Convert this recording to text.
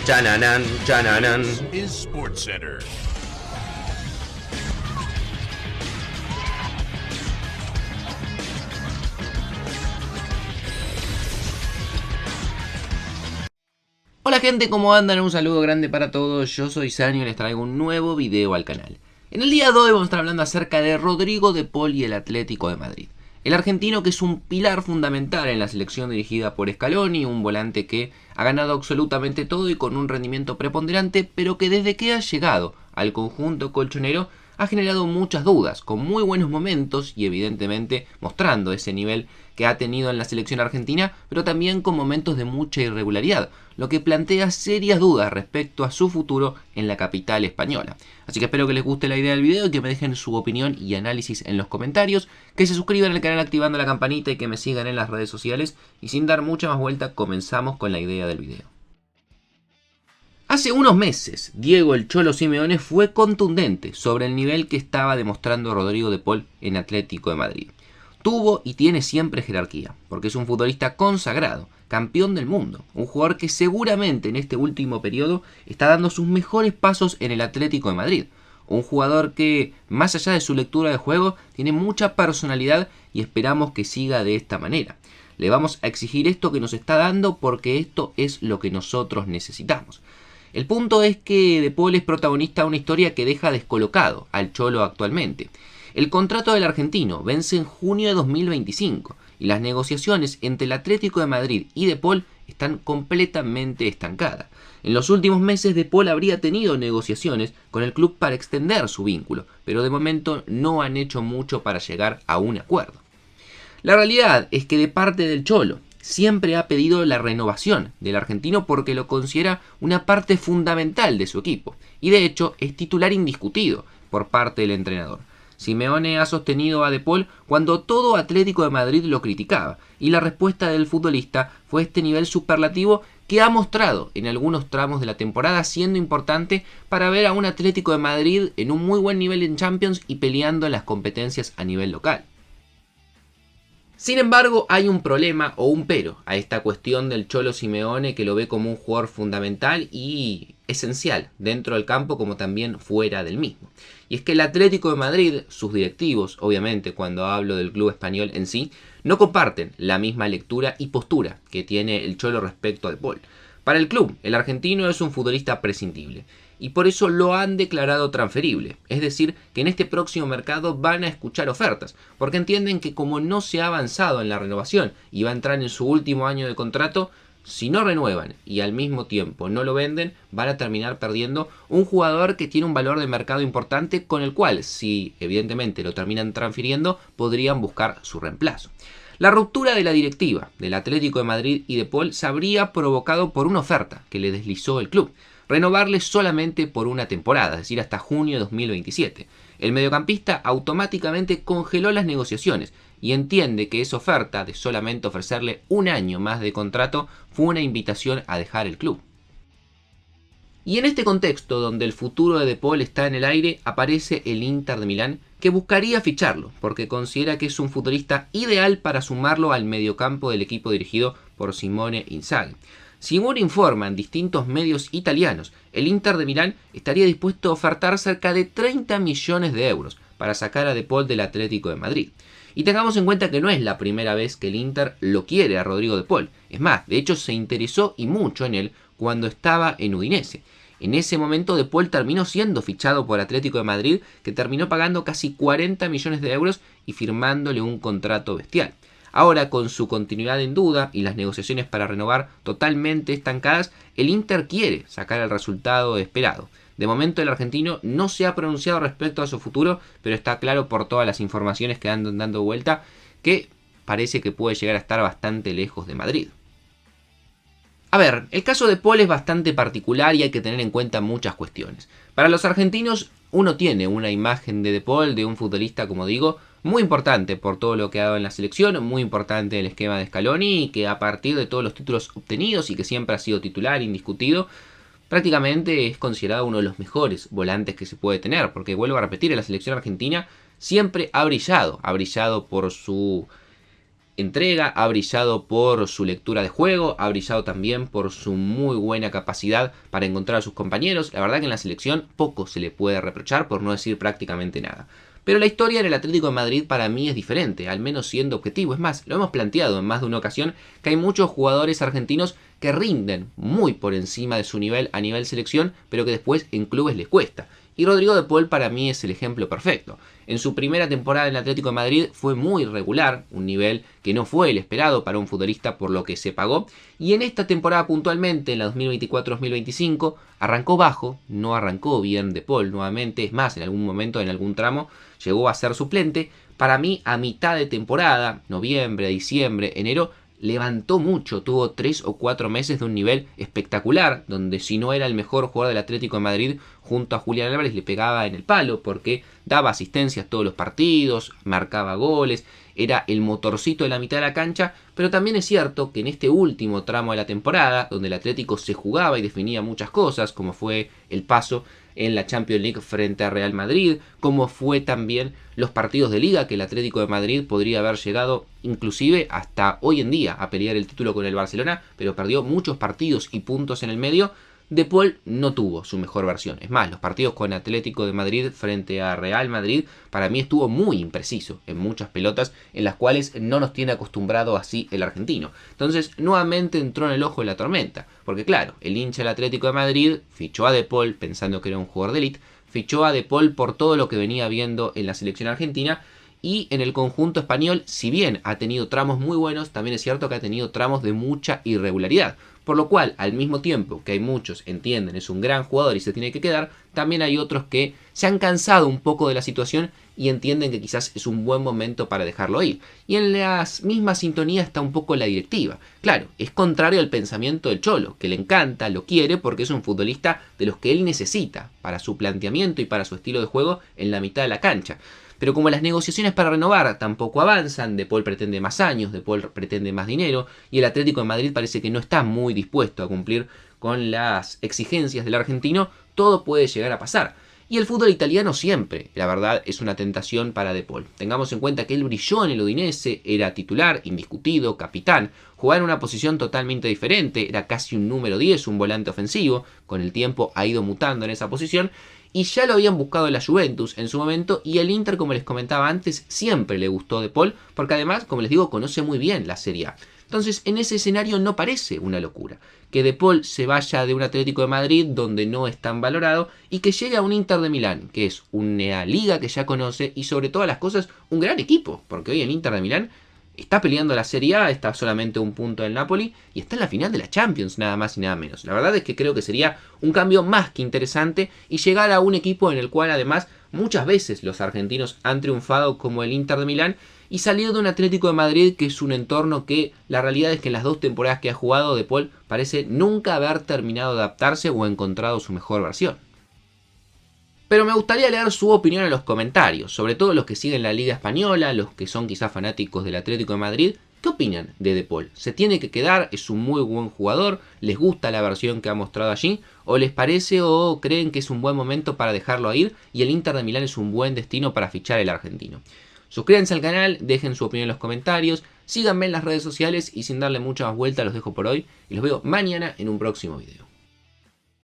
Chananan, chananan. Is SportsCenter. Hola gente, ¿cómo andan? Un saludo grande para todos, yo soy Sanio y les traigo un nuevo video al canal. En el día de hoy vamos a estar hablando acerca de Rodrigo de Paul y el Atlético de Madrid. El argentino que es un pilar fundamental en la selección dirigida por Scaloni, un volante que ha ganado absolutamente todo y con un rendimiento preponderante, pero que desde que ha llegado al conjunto colchonero ha generado muchas dudas, con muy buenos momentos y evidentemente mostrando ese nivel que ha tenido en la selección argentina, pero también con momentos de mucha irregularidad, lo que plantea serias dudas respecto a su futuro en la capital española. Así que espero que les guste la idea del video y que me dejen su opinión y análisis en los comentarios, que se suscriban al canal activando la campanita y que me sigan en las redes sociales. Y sin dar mucha más vuelta, comenzamos con la idea del video. Hace unos meses, Diego el Cholo Simeone fue contundente sobre el nivel que estaba demostrando Rodrigo de Paul en Atlético de Madrid. Tuvo y tiene siempre jerarquía, porque es un futbolista consagrado, campeón del mundo, un jugador que seguramente en este último periodo está dando sus mejores pasos en el Atlético de Madrid. Un jugador que, más allá de su lectura de juego, tiene mucha personalidad y esperamos que siga de esta manera. Le vamos a exigir esto que nos está dando porque esto es lo que nosotros necesitamos. El punto es que De Paul es protagonista de una historia que deja descolocado al Cholo actualmente. El contrato del argentino vence en junio de 2025 y las negociaciones entre el Atlético de Madrid y De Paul están completamente estancadas. En los últimos meses De Paul habría tenido negociaciones con el club para extender su vínculo, pero de momento no han hecho mucho para llegar a un acuerdo. La realidad es que de parte del Cholo siempre ha pedido la renovación del argentino porque lo considera una parte fundamental de su equipo y de hecho es titular indiscutido por parte del entrenador. Simeone ha sostenido a De Paul cuando todo Atlético de Madrid lo criticaba y la respuesta del futbolista fue este nivel superlativo que ha mostrado en algunos tramos de la temporada, siendo importante para ver a un Atlético de Madrid en un muy buen nivel en Champions y peleando en las competencias a nivel local. Sin embargo, hay un problema o un pero a esta cuestión del Cholo Simeone, que lo ve como un jugador fundamental y esencial dentro del campo como también fuera del mismo. Y es que el Atlético de Madrid, sus directivos, obviamente cuando hablo del club español en sí, no comparten la misma lectura y postura que tiene el Cholo respecto a De Paul. Para el club, el argentino es un futbolista prescindible y por eso lo han declarado transferible. Es decir, que en este próximo mercado van a escuchar ofertas, porque entienden que como no se ha avanzado en la renovación y va a entrar en su último año de contrato, si no renuevan y al mismo tiempo no lo venden, van a terminar perdiendo un jugador que tiene un valor de mercado importante con el cual, si evidentemente lo terminan transfiriendo, podrían buscar su reemplazo. La ruptura de la directiva del Atlético de Madrid y De Paul se habría provocado por una oferta que le deslizó el club: renovarle solamente por una temporada, es decir, hasta junio de 2027. El mediocampista automáticamente congeló las negociaciones y entiende que esa oferta de solamente ofrecerle un año más de contrato fue una invitación a dejar el club. Y en este contexto, donde el futuro de De Paul está en el aire, aparece el Inter de Milán, que buscaría ficharlo, porque considera que es un futbolista ideal para sumarlo al mediocampo del equipo dirigido por Simone Inzaghi. Según informan distintos medios italianos, el Inter de Milán estaría dispuesto a ofertar cerca de 30 millones de euros para sacar a De Paul del Atlético de Madrid. Y tengamos en cuenta que no es la primera vez que el Inter lo quiere a Rodrigo de Paul. Es más, de hecho se interesó y mucho en él cuando estaba en Udinese. En ese momento De Paul terminó siendo fichado por Atlético de Madrid, que terminó pagando casi 40 millones de euros y firmándole un contrato bestial. Ahora, con su continuidad en duda y las negociaciones para renovar totalmente estancadas, el Inter quiere sacar el resultado esperado. De momento el argentino no se ha pronunciado respecto a su futuro, pero está claro por todas las informaciones que andan dando vuelta que parece que puede llegar a estar bastante lejos de Madrid. A ver, el caso de Paul es bastante particular y hay que tener en cuenta muchas cuestiones. Para los argentinos, uno tiene una imagen de De Paul, de un futbolista, como digo, muy importante por todo lo que ha dado en la selección, muy importante en el esquema de Scaloni y que a partir de todos los títulos obtenidos y que siempre ha sido titular, indiscutido, prácticamente es considerado uno de los mejores volantes que se puede tener, porque vuelvo a repetir, en la selección argentina siempre ha brillado por su entrega, ha brillado por su lectura de juego, ha brillado también por su muy buena capacidad para encontrar a sus compañeros. La verdad que en la selección poco se le puede reprochar, por no decir prácticamente nada. Pero la historia en el Atlético de Madrid para mí es diferente, al menos siendo objetivo. Es más, lo hemos planteado en más de una ocasión, que hay muchos jugadores argentinos que rinden muy por encima de su nivel a nivel selección, pero que después en clubes les cuesta. Y Rodrigo de Paul para mí es el ejemplo perfecto. En su primera temporada en el Atlético de Madrid fue muy regular, un nivel que no fue el esperado para un futbolista por lo que se pagó. Y en esta temporada puntualmente, en la 2024-2025, arrancó bajo, no arrancó bien de Paul nuevamente. Es más, en algún momento, en algún tramo, llegó a ser suplente. Para mí, a mitad de temporada, noviembre, diciembre, enero, levantó mucho, tuvo 3 o 4 meses de un nivel espectacular, donde si no era el mejor jugador del Atlético de Madrid, junto a Julián Álvarez le pegaba en el palo, porque daba asistencias todos los partidos, marcaba goles, era el motorcito de la mitad de la cancha, pero también es cierto que en este último tramo de la temporada, donde el Atlético se jugaba y definía muchas cosas, como fue el paso en la Champions League frente a Real Madrid, como fue también los partidos de Liga, que el Atlético de Madrid podría haber llegado inclusive hasta hoy en día a pelear el título con el Barcelona, pero perdió muchos partidos y puntos en el medio. De Paul no tuvo su mejor versión. Es más, los partidos con Atlético de Madrid frente a Real Madrid para mí estuvo muy impreciso en muchas pelotas en las cuales no nos tiene acostumbrado así el argentino. Entonces nuevamente entró en el ojo de la tormenta, porque claro, el hincha del Atlético de Madrid fichó a De Paul pensando que era un jugador de élite, fichó a De Paul por todo lo que venía viendo en la selección argentina. Y en el conjunto español, si bien ha tenido tramos muy buenos, también es cierto que ha tenido tramos de mucha irregularidad. Por lo cual, al mismo tiempo que hay muchos entienden es un gran jugador y se tiene que quedar, también hay otros que se han cansado un poco de la situación y entienden que quizás es un buen momento para dejarlo ir. Y en la misma sintonía está un poco la directiva. Claro, es contrario al pensamiento del Cholo, que le encanta, lo quiere porque es un futbolista de los que él necesita para su planteamiento y para su estilo de juego en la mitad de la cancha. Pero como las negociaciones para renovar tampoco avanzan, De Paul pretende más años, De Paul pretende más dinero y el Atlético de Madrid parece que no está muy dispuesto a cumplir con las exigencias del argentino, todo puede llegar a pasar. Y el fútbol italiano siempre, la verdad, es una tentación para De Paul. Tengamos en cuenta que él brilló en el Udinese, era titular, indiscutido, capitán, jugaba en una posición totalmente diferente, era casi un número 10, un volante ofensivo, con el tiempo ha ido mutando en esa posición, y ya lo habían buscado en la Juventus en su momento, y el Inter, como les comentaba antes, siempre le gustó De Paul, porque además, como les digo, conoce muy bien la Serie A. Entonces, en ese escenario no parece una locura que De Paul se vaya de un Atlético de Madrid donde no es tan valorado y que llegue a un Inter de Milán, que es una liga que ya conoce y sobre todas las cosas un gran equipo, porque hoy el Inter de Milán está peleando la Serie A, está solamente un punto del Napoli y está en la final de la Champions, nada más y nada menos. La verdad es que creo que sería un cambio más que interesante y llegar a un equipo en el cual además muchas veces los argentinos han triunfado como el Inter de Milán y salir de un Atlético de Madrid que es un entorno que la realidad es que en las 2 temporadas que ha jugado De Paul parece nunca haber terminado de adaptarse o encontrado su mejor versión. Pero me gustaría leer su opinión en los comentarios, sobre todo los que siguen la Liga Española, los que son quizás fanáticos del Atlético de Madrid. ¿Qué opinan de De Paul? ¿Se tiene que quedar? ¿Es un muy buen jugador? ¿Les gusta la versión que ha mostrado allí? ¿O les parece o creen que es un buen momento para dejarlo ir y el Inter de Milán es un buen destino para fichar el argentino? Suscríbanse al canal, dejen su opinión en los comentarios, síganme en las redes sociales y sin darle mucha más vuelta los dejo por hoy y los veo mañana en un próximo video.